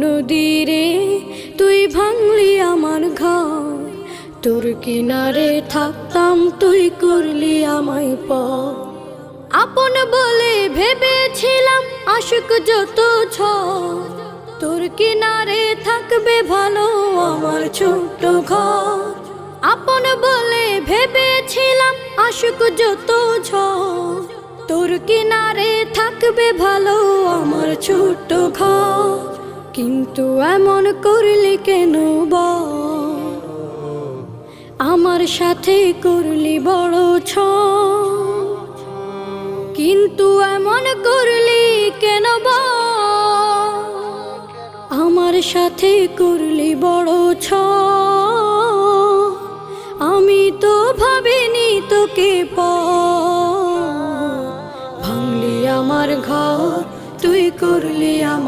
নদীরে তুই ভাঙলি আমার ঘর, তোর কিনারে থাকতাম তুই করলি আমায় পর। আপন বলে ভেবেছিলাম আশুক যত ঝড়, তোর কিনারে থাকবে ভালো আমার ছোট্ট ঘর। আপন বলে ভেবেছিলাম আশুক যত ঝড়, তোর কিনারে থাকবে ভালো আমার ছোট্ট ঘর। কিন্তু এমন করলি কেন বল, আমার সাথে করলি বড় ছল। কিন্তু এমন করলি কেন বল, আমার সাথে করলি বড় ছল। আমি তো ভাবিনি তোকে ভাঙলি আমার ঘর, তুই করলি আমার